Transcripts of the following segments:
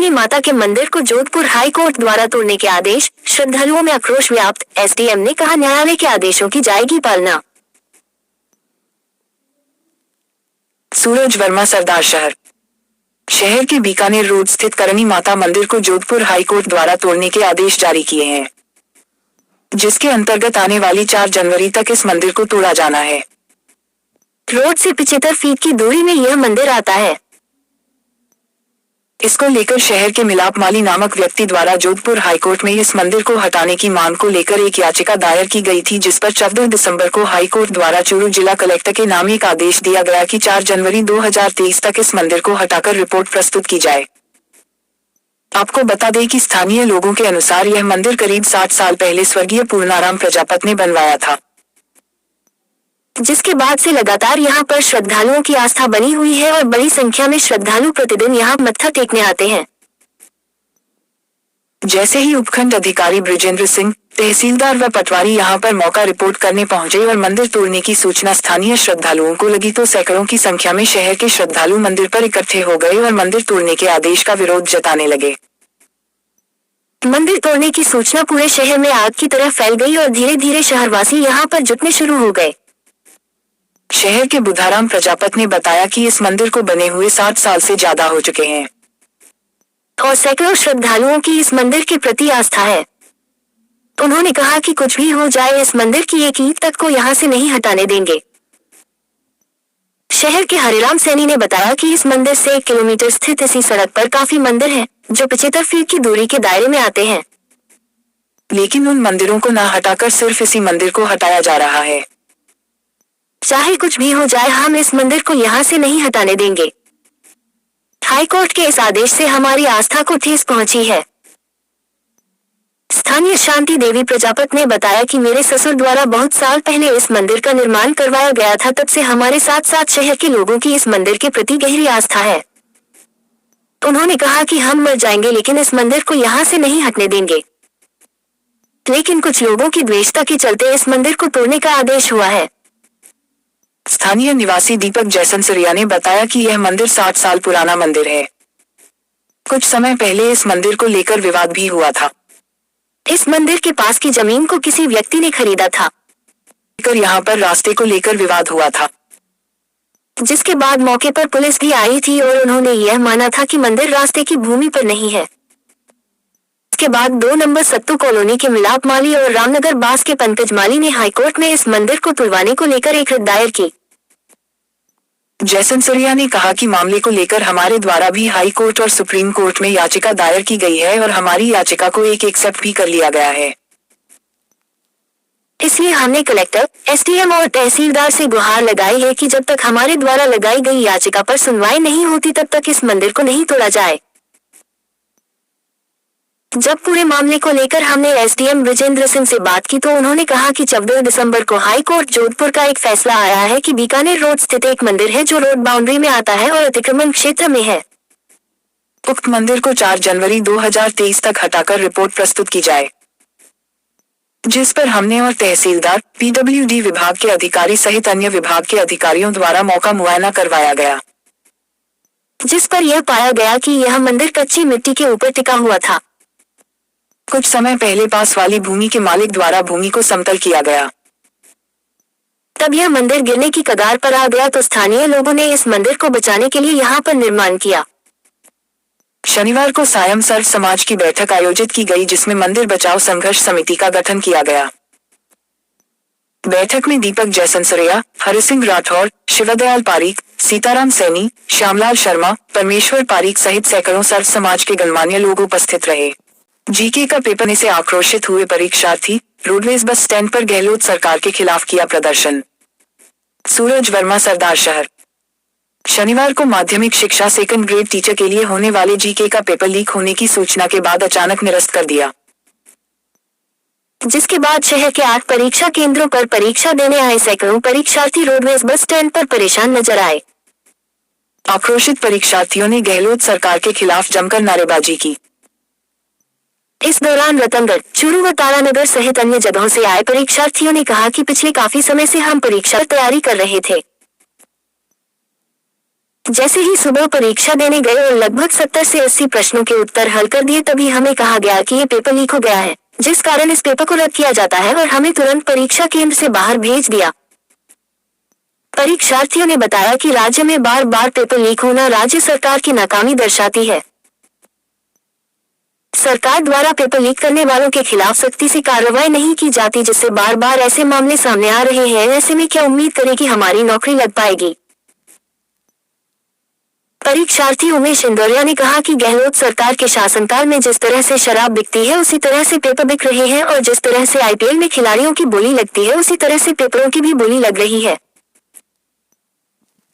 करणी माता के मंदिर को जोधपुर हाई कोर्ट द्वारा तोड़ने के आदेश, श्रद्धालुओं में आक्रोश व्याप्त। एसडीएम ने कहा न्यायालय के आदेशों की जाएगी पालना। सूरज वर्मा सरदार शहर के बीकानेर रोड स्थित करणी माता मंदिर को जोधपुर हाई कोर्ट द्वारा तोड़ने के आदेश जारी किए हैं, जिसके अंतर्गत आने वाली 4 जनवरी तक इस मंदिर को तोड़ा जाना है। रोड से 75 फीट की दूरी में यह मंदिर आता है। इसको लेकर शहर के मिलाप माली नामक व्यक्ति द्वारा जोधपुर हाईकोर्ट में इस मंदिर को हटाने की मांग को लेकर एक याचिका दायर की गई थी, जिस पर 14 दिसंबर को हाईकोर्ट द्वारा चूरू जिला कलेक्टर के नाम एक आदेश दिया गया कि 4 जनवरी 2023 तक इस मंदिर को हटाकर रिपोर्ट प्रस्तुत की जाए। आपको बता दें कि स्थानीय लोगों के अनुसार यह मंदिर करीब 60 साल पहले स्वर्गीय पूर्णाराम प्रजापत ने बनवाया था, जिसके बाद से लगातार यहां पर श्रद्धालुओं की आस्था बनी हुई है और बड़ी संख्या में श्रद्धालु प्रतिदिन यहां मत्था टेकने आते हैं। जैसे ही उपखंड अधिकारी ब्रिजेंद्र सिंह, तहसीलदार व पटवारी यहां पर मौका रिपोर्ट करने पहुंचे और मंदिर तोड़ने की सूचना स्थानीय श्रद्धालुओं को लगी तो सैकड़ों की संख्या में शहर के श्रद्धालु मंदिर पर इकट्ठे हो गए और मंदिर तोड़ने के आदेश का विरोध जताने लगे। मंदिर तोड़ने की सूचना पूरे शहर में आग की तरह फैल गई और धीरे धीरे शहरवासी यहां पर जुटने शुरू हो गए। शहर के बुधाराम प्रजापत ने बताया कि इस मंदिर को बने हुए 60 साल से ज्यादा हो चुके हैं और सैकड़ों श्रद्धालुओं की इस मंदिर के प्रति आस्था है। उन्होंने कहा कि कुछ भी हो जाए इस मंदिर की एक ईंट तक को यहां से नहीं हटाने देंगे। शहर के हरिराम सैनी ने बताया कि इस मंदिर से 1 किलोमीटर स्थित इसी सड़क पर काफी मंदिर हैं, जो 75 फीट की दूरी के दायरे में आते हैं, लेकिन उन मंदिरों को न हटाकर सिर्फ इसी मंदिर को हटाया जा रहा है। चाहे कुछ भी हो जाए हम इस मंदिर को यहाँ से नहीं हटाने देंगे। हाईकोर्ट के इस आदेश से हमारी आस्था को ठेस पहुंची है। स्थानीय शांति देवी प्रजापत ने बताया कि मेरे ससुर द्वारा बहुत साल पहले इस मंदिर का निर्माण करवाया गया था, तब से हमारे साथ साथ शहर के लोगों की इस मंदिर के प्रति गहरी आस्था है। उन्होंने कहा कि हम मर जाएंगे लेकिन इस मंदिर को यहाँ से नहीं हटने देंगे, लेकिन कुछ लोगों की द्वेषता के चलते इस मंदिर को तोड़ने का आदेश हुआ है। स्थानीय निवासी दीपक जैसनसरिया ने बताया कि यह मंदिर 60 साल पुराना मंदिर है। कुछ समय पहले इस मंदिर को लेकर विवाद भी हुआ था। इस मंदिर के पास की जमीन को किसी व्यक्ति ने खरीदा था, यहाँ पर रास्ते को लेकर विवाद हुआ था, जिसके बाद मौके पर पुलिस भी आई थी और उन्होंने यह माना था कि मंदिर रास्ते की भूमि पर नहीं है। इसके बाद 2 नंबर सत्तू कॉलोनी के मिलाप माली और रामनगर बास के पंकज माली ने हाईकोर्ट में इस मंदिर को तुड़वाने को लेकर एक रिट दायर की। जैसनसरिया ने कहा कि मामले को लेकर हमारे द्वारा भी हाई कोर्ट और सुप्रीम कोर्ट में याचिका दायर की गई है और हमारी याचिका को एक्सेप्ट भी कर लिया गया है। इसलिए हमने कलेक्टर, एसडीएम और तहसीलदार से गुहार लगाई है कि जब तक हमारे द्वारा लगाई गई याचिका पर सुनवाई नहीं होती तब तक इस मंदिर को नहीं तोड़ा जाए। जब पूरे मामले को लेकर हमने एसडीएम ब्रिजेंद्र सिंह से बात की तो उन्होंने कहा कि 14 दिसंबर को हाई कोर्ट जोधपुर का एक फैसला आया है कि बीकानेर रोड स्थित एक मंदिर है जो रोड बाउंड्री में आता है और अतिक्रमण क्षेत्र में है। उक्त मंदिर को 4 जनवरी 2023 तक हटाकर रिपोर्ट प्रस्तुत की जाए, जिस पर हमने और तहसीलदार, पीडब्ल्यूडी विभाग के अधिकारी सहित अन्य विभाग के अधिकारियों द्वारा मौका मुआयना करवाया गया, जिस पर यह पाया गया कि यह मंदिर कच्ची मिट्टी के ऊपर टिका हुआ था। कुछ समय पहले पास वाली भूमि के मालिक द्वारा भूमि को समतल किया गया, तब यह मंदिर गिरने की कगार पर आ गया तो स्थानीय लोगों ने इस मंदिर को बचाने के लिए यहाँ पर निर्माण किया। शनिवार को सायं सर्व समाज की बैठक आयोजित की गई, जिसमें मंदिर बचाओ संघर्ष समिति का गठन किया गया। बैठक में दीपक जैसनसरिया, हरिसिंह राठौर, शिवदयाल पारीक, सीताराम सैनी, श्यामलाल शर्मा, परमेश्वर पारीक सहित सैकड़ों सर्व समाज के गणमान्य लोग उपस्थित रहे। जीके का पेपर से आक्रोशित हुए परीक्षार्थी, रोडवेज बस स्टैंड पर गहलोत सरकार के खिलाफ किया प्रदर्शन। सूरज वर्मा सरदार शहर। शनिवार को माध्यमिक शिक्षा सेकंड ग्रेड टीचर के लिए होने वाले जीके का पेपर लीक होने की सूचना के बाद अचानक निरस्त कर दिया, जिसके बाद शहर के 8 परीक्षा केंद्रों पर परीक्षा देने आए सैकड़ों परीक्षार्थी रोडवेज बस स्टैंड पर परेशान नजर आए। आक्रोशित परीक्षार्थियों ने गहलोत सरकार के खिलाफ जमकर नारेबाजी की। इस दौरान रतनगढ़, चूरू व तारानगर सहित अन्य जगहों से आए परीक्षार्थियों ने कहा कि पिछले काफी समय से हम परीक्षा तैयारी कर रहे थे, जैसे ही सुबह परीक्षा देने गए और लगभग 70 से 80 प्रश्नों के उत्तर हल कर दिए तभी हमें कहा गया कि ये पेपर लीक हो गया है, जिस कारण इस पेपर को रद्द किया जाता है और हमें तुरंत परीक्षा केंद्र से बाहर भेज दिया। परीक्षार्थियों ने बताया कि राज्य में बार बार पेपर लीक होना राज्य सरकार की नाकामी दर्शाती है। सरकार द्वारा पेपर लीक करने वालों के खिलाफ सख्ती से कार्रवाई नहीं की जाती, जिससे बार बार ऐसे मामले सामने आ रहे हैं। ऐसे में क्या उम्मीद करें कि हमारी नौकरी लग पाएगी। परीक्षार्थी उमेश इंदौरिया ने कहा कि गहलोत सरकार के शासनकाल में जिस तरह से शराब बिकती है उसी तरह से पेपर बिक रहे हैं और जिस तरह से आईपीएल में खिलाड़ियों की बोली लगती है उसी तरह से पेपरों की भी बोली लग रही है।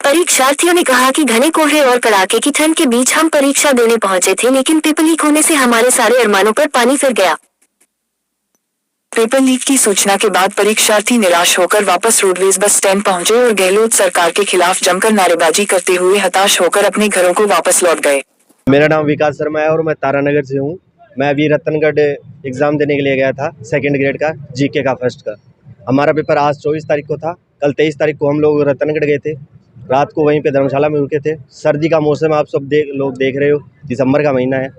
परीक्षार्थियों ने कहा कि घने कोहरे और कड़ाके की ठंड के बीच हम परीक्षा देने पहुंचे थे, लेकिन पेपर लीक होने से हमारे सारे अरमानों पर पानी फिर गया। पेपर लीक की सूचना के बाद परीक्षार्थी निराश होकर वापस रोडवेज बस स्टैंड पहुंचे और गहलोत सरकार के खिलाफ जमकर नारेबाजी करते हुए हताश होकर अपने घरों को वापस लौट गए। मेरा नाम विकास शर्मा है और मैं तारानगर से हूँ। मैं अभी रतनगढ़ एग्ज़ाम देने के लिए गया था, सेकंड ग्रेड का, जीके का फर्स्ट का। हमारा पेपर आज 24 तारीख को था। कल 23 तारीख को हम लोग रतनगढ़ गए थे। रात को वहीं पे धर्मशाला में रुके थे। सर्दी का मौसम आप सब लोग देख रहे हो, दिसंबर का महीना है।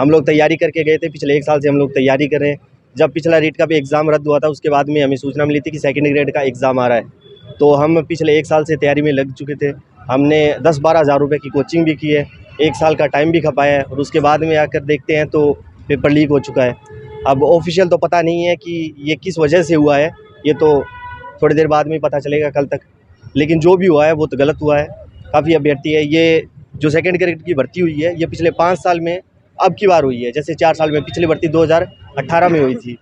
हम लोग तैयारी करके गए थे। पिछले 1 साल से हम लोग तैयारी कर रहे हैं। जब पिछला रीट का भी एग्ज़ाम रद्द हुआ था उसके बाद में हमें सूचना मिली थी कि सेकंड ग्रेड का एग्ज़ाम आ रहा है। तो हम पिछले 1 साल से तैयारी में लग चुके थे। हमने 10-12 हज़ार रुपये की कोचिंग भी की है, 1 साल का टाइम भी खपाया है और उसके बाद में आकर देखते हैं तो पेपर लीक हो चुका है। अब ऑफिशियल तो पता नहीं है कि ये किस वजह से हुआ है, ये तो थोड़ी देर बाद में पता चलेगा, कल तक। लेकिन जो भी हुआ है वो तो गलत हुआ है। काफ़ी अभ्यर्थी है, ये जो सेकंड ग्रेड की भर्ती हुई है ये पिछले 5 साल में अब की बार हुई है। जैसे 4 साल में पिछली भर्ती 2018 में हुई थी,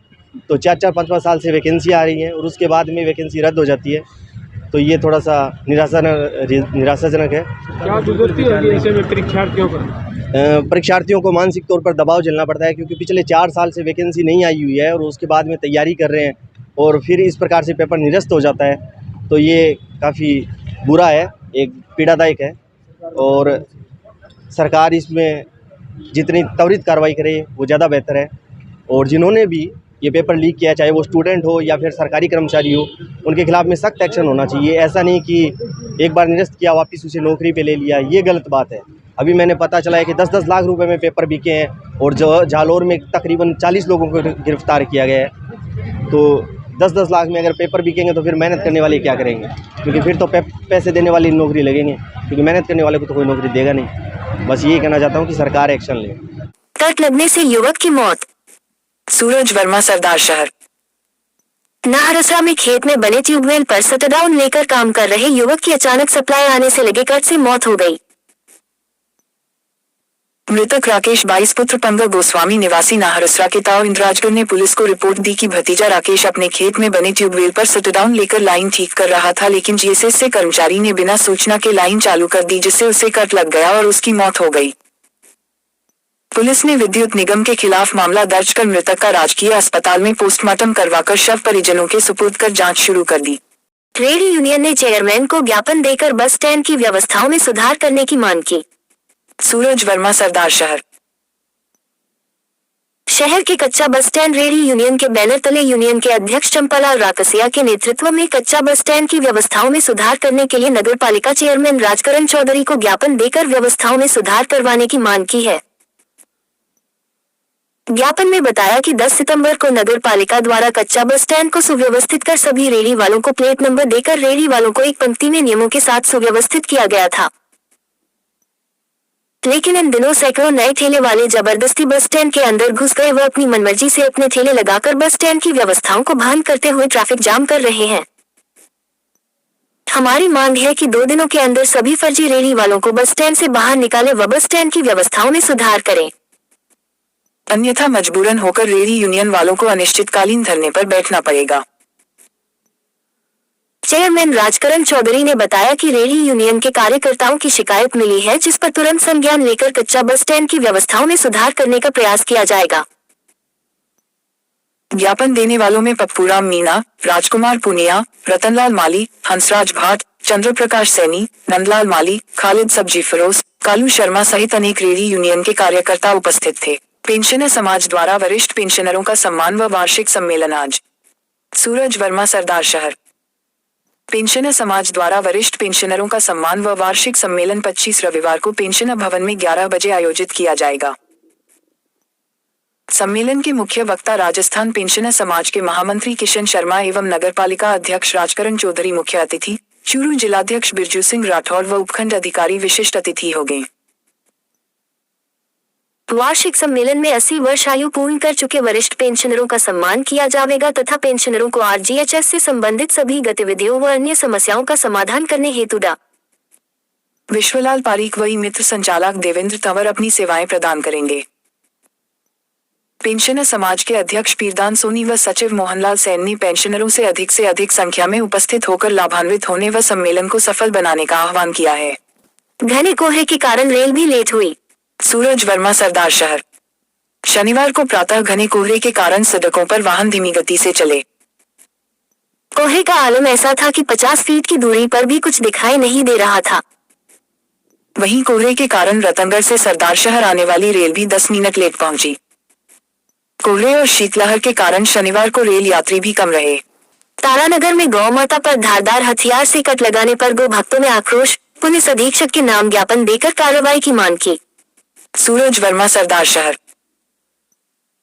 तो 4-4, 5-5 साल से वैकेंसी आ रही हैं और उसके बाद में वैकेंसी रद्द हो जाती है। तो ये थोड़ा सा निराशाजनक है। क्या गुजरती होगी ऐसे में परीक्षार्थियों को? परीक्षार्थियों को मानसिक तौर पर दबाव झेलना पड़ता है, क्योंकि पिछले 4 साल से वैकेंसी नहीं आई हुई है और उसके बाद में तैयारी कर रहे हैं और फिर इस प्रकार से पेपर निरस्त हो जाता है। तो ये काफ़ी बुरा है, एक पीड़ादायक है और सरकार इसमें जितनी त्वरित कार्रवाई करे वो ज़्यादा बेहतर है। और जिन्होंने भी ये पेपर लीक किया, चाहे वो स्टूडेंट हो या फिर सरकारी कर्मचारी हो, उनके खिलाफ में सख्त एक्शन होना चाहिए। ऐसा नहीं कि एक बार निरस्त किया वापस उसे नौकरी पे ले लिया, ये गलत बात है। अभी मैंने पता चला है कि 10-10 लाख रुपए में पेपर बिके हैं और जो जालौर में तकरीबन 40 लोगों को गिरफ्तार किया गया है। तो 10-10 लाख में अगर पेपर बिकेंगे तो फिर मेहनत करने वाले क्या करेंगे? क्योंकि फिर तो पैसे देने वाली नौकरी लगेंगे, क्योंकि मेहनत करने वाले को तो कोई नौकरी देगा नहीं। बस यही कहना चाहता हूँ कि सरकार एक्शन ले। कट लगने से युवक की मौत। सूरज वर्मा, सरदार शहर। नाहरसरा में खेत में बने ट्यूबवेल पर शटडाउन लेकर काम कर रहे युवक की अचानक सप्लाई आने से लगे कट से मौत हो गई। मृतक राकेश 22 पुत्र पंगा गोस्वामी निवासी नाहरसरा के ताव इंद्राजगढ़ ने पुलिस को रिपोर्ट दी कि भतीजा राकेश अपने खेत में बने ट्यूबवेल पर शटडाउन लेकर लाइन ठीक कर रहा था, लेकिन जीएसएस से कर्मचारी ने बिना सूचना के लाइन चालू कर दी, जिससे उसे कट लग गया और उसकी मौत हो गई। पुलिस ने विद्युत निगम के खिलाफ मामला दर्ज कर मृतक का राजकीय अस्पताल में पोस्टमार्टम करवाकर शव परिजनों के सुपुर्द कर जांच शुरू कर दी। ट्रेड यूनियन ने चेयरमैन को ज्ञापन देकर बस स्टैंड की व्यवस्थाओं में सुधार करने की मांग की। सूरज वर्मा, सरदार शहर। शहर के कच्चा बस स्टैंड रेडी यूनियन के बैनर तले यूनियन के अध्यक्ष चंपालाल राकसिया के नेतृत्व में कच्चा बस स्टैंड की व्यवस्थाओं में सुधार करने के लिए नगर पालिका चेयरमैन राजकरण चौधरी को ज्ञापन देकर व्यवस्थाओं में सुधार करवाने की मांग की है। ज्ञापन में बताया कि 10 सितंबर को नगर पालिका द्वारा कच्चा बस स्टैंड को सुव्यवस्थित कर सभी रेडी वालों को प्लेट नंबर देकर रेडी वालों को एक पंक्ति में नियमों के साथ सुव्यवस्थित किया गया था, लेकिन इन दिनों सैकड़ों नए ठेले वाले जबरदस्ती बस स्टैंड के अंदर घुस गए व अपनी मनमर्जी से अपने ठेले लगाकर बस स्टैंड की व्यवस्थाओं को भंग करते हुए ट्रैफिक जाम कर रहे हैं। हमारी मांग है कि 2 दिनों के अंदर सभी फर्जी रेडी वालों को बस स्टैंड से बाहर निकाले व बस स्टैंड की व्यवस्थाओं में सुधार करें, अन्यथा मजबूरन होकर रेडी यूनियन वालों को अनिश्चितकालीन धरने पर बैठना पड़ेगा। चेयरमैन राजकरण चौधरी ने बताया कि रेडी यूनियन के कार्यकर्ताओं की शिकायत मिली है, जिस पर तुरंत संज्ञान लेकर कच्चा बस स्टैंड की व्यवस्थाओं में सुधार करने का प्रयास किया जाएगा। ज्ञापन देने वालों में पप्पूराम मीणा, राजकुमार पुनिया, रतनलाल माली, हंसराज भाट, चंद्रप्रकाश सैनी, नंदलाल माली, खालिद सब्जी फरोज, कालू शर्मा सहित अनेक रेडी यूनियन के कार्यकर्ता उपस्थित थे। पेंशनर समाज द्वारा वरिष्ठ पेंशनरों का सम्मान व वार्षिक सम्मेलन आज। सूरज वर्मा, सरदार शहर। पेंशनर समाज द्वारा वरिष्ठ पेंशनरों का सम्मान व वार्षिक सम्मेलन 25 रविवार को पेंशनर भवन में 11 बजे आयोजित किया जाएगा। सम्मेलन के मुख्य वक्ता राजस्थान पेंशनर समाज के महामंत्री किशन शर्मा एवं नगरपालिका अध्यक्ष राजकरण चौधरी मुख्य अतिथि, चूरू जिलाध्यक्ष बिरजू सिंह राठौर व उपखंड अधिकारी विशिष्ट अतिथि होंगे। वार्षिक सम्मेलन में 80 वर्ष आयु पूर्ण कर चुके वरिष्ठ पेंशनरों का सम्मान किया जाएगा तथा पेंशनरों को आरजीएचएस से संबंधित सभी गतिविधियों व अन्य समस्याओं का समाधान करने हेतु डा. विश्वलाल पारीक व मित्र संचालक देवेंद्र तंवर अपनी सेवाएं प्रदान करेंगे। पेंशनर समाज के अध्यक्ष पीरदान सोनी व सचिव मोहनलाल सैन ने पेंशनरों से अधिक संख्या में उपस्थित होकर लाभान्वित होने व सम्मेलन को सफल बनाने का आह्वान किया है। घने कोहरे के कारण रेल भी लेट हुई। सूरज वर्मा सरदार शहर। शनिवार को प्रातः घने कोहरे के कारण सड़कों पर वाहन धीमी गति से चले। कोहरे का आलम ऐसा था कि 50 फीट की दूरी पर भी कुछ दिखाई नहीं दे रहा था। वहीं कोहरे के कारण रतनगढ़ से सरदार शहर आने वाली रेल भी 10 मिनट लेट पहुंची। कोहरे और शीतलहर के कारण शनिवार को रेल यात्री भी कम रहे। तारानगर में गौ माता पर धारदार हथियार से कट लगाने पर गो भक्तों में आक्रोश, पुलिस अधीक्षक के नाम ज्ञापन देकर कार्रवाई की मांग की। सूरज वर्मा सरदार शहर।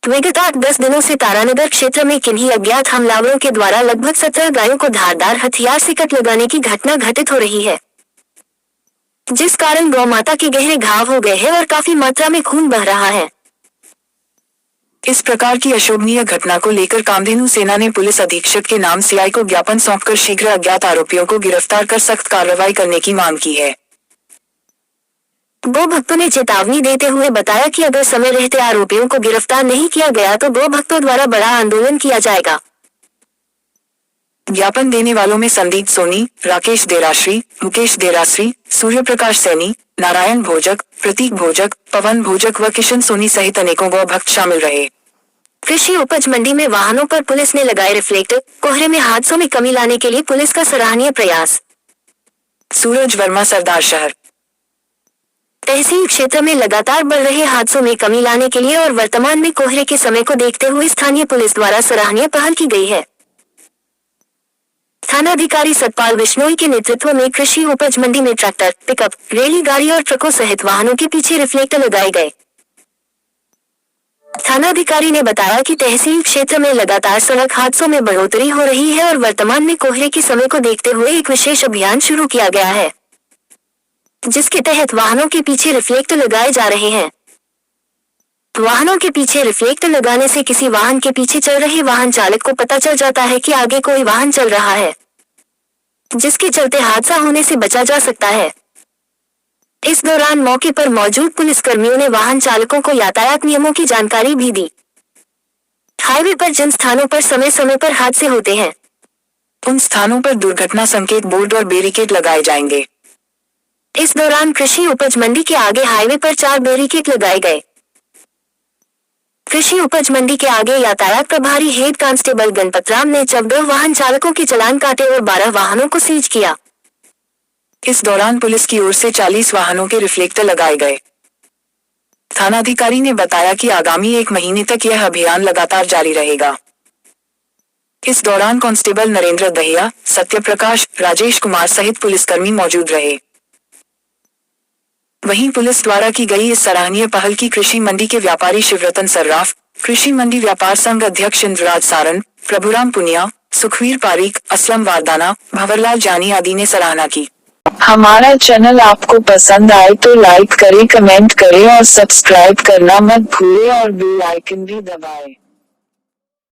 विगत 8-10 दिनों से तारानगर क्षेत्र में किन्हीं अज्ञात हमलावरों के द्वारा लगभग 17 गायों को धारदार हथियार से कट लगाने की घटना घटित हो रही है, जिस कारण गौ माता के गहरे घाव हो गए हैं और काफी मात्रा में खून बह रहा है। इस प्रकार की अशोभनीय घटना को लेकर कामधेनु सेना ने पुलिस अधीक्षक के नाम सीआई को ज्ञापन सौंपकर शीघ्र अज्ञात आरोपियों को गिरफ्तार कर सख्त कार्रवाई करने की मांग की है। गौ भक्तों ने चेतावनी देते हुए बताया कि अगर समय रहते आरोपियों को गिरफ्तार नहीं किया गया तो गौ भक्तों द्वारा बड़ा आंदोलन किया जाएगा। ज्ञापन देने वालों में संदीप सोनी, राकेश देराश्री, मुकेश देराश्री, सूर्य प्रकाश सैनी, नारायण भोजक, प्रतीक भोजक, पवन भोजक व किशन सोनी सहित अनेकों गौ भक्त शामिल रहे। कृषि उपज मंडी में वाहनों पर पुलिस ने लगाए रिफ्लेक्टर, कोहरे में हादसों में कमी लाने के लिए पुलिस का सराहनीय प्रयास। सूरज वर्मा सरदार शहर। तहसील क्षेत्र में लगातार बढ़ रहे हादसों में कमी लाने के लिए और वर्तमान में कोहरे के समय को देखते हुए स्थानीय पुलिस द्वारा सराहनीय पहल की गई है। थानाधिकारी सतपाल बिश्नोई के नेतृत्व में कृषि उपज मंडी में ट्रैक्टर, पिकअप, रेली गाड़ी और ट्रकों सहित वाहनों के पीछे रिफ्लेक्टर लगाए गए। थानाधिकारी ने बताया कि तहसील क्षेत्र में लगातार सड़क हादसों में बढ़ोतरी हो रही है और वर्तमान में कोहरे के समय को देखते हुए एक विशेष अभियान शुरू किया गया है, जिसके तहत वाहनों के पीछे रिफ्लेक्टर लगाए जा रहे हैं। वाहनों के पीछे रिफ्लेक्टर लगाने से किसी वाहन के पीछे चल रहे वाहन चालक को पता चल जाता है कि आगे कोई वाहन चल रहा है, जिसके चलते हादसा होने से बचा जा सकता है। इस दौरान मौके पर मौजूद पुलिसकर्मियों ने वाहन चालकों को यातायात नियमों की जानकारी भी दी। हाईवे पर जिन स्थानों पर समय समय पर हादसे होते हैं, उन स्थानों पर दुर्घटना संकेत बोर्ड और बैरिकेड लगाए जाएंगे। इस दौरान कृषि उपज मंडी के आगे हाईवे पर 4 बैरिकेड लगाए गए। कृषि उपज मंडी के आगे यातायात प्रभारी हेड कांस्टेबल गणपत राम ने 14 वाहन चालकों के चालान काटे और 12 वाहनों को सीज किया। इस दौरान पुलिस की ओर से 40 वाहनों के रिफ्लेक्टर लगाए गए। थानाधिकारी ने बताया कि आगामी 1 महीने तक यह अभियान लगातार जारी रहेगा। इस दौरान कांस्टेबल नरेंद्र दहिया, सत्य प्रकाश, राजेश कुमार सहित पुलिसकर्मी मौजूद रहे। वहीं पुलिस द्वारा की गई इस सराहनीय पहल की कृषि मंडी के व्यापारी शिवरतन सर्राफ, कृषि मंडी व्यापार संघ अध्यक्ष इंद्रराज सारन, प्रभुराम पुनिया, सुखवीर पारीक, असलम वारदाना, भंवरलाल जानी आदि ने सराहना की। हमारा चैनल आपको पसंद आए तो लाइक करें, कमेंट करें और सब्सक्राइब करना मत भूलें और बेल आइकन भी दबाएं।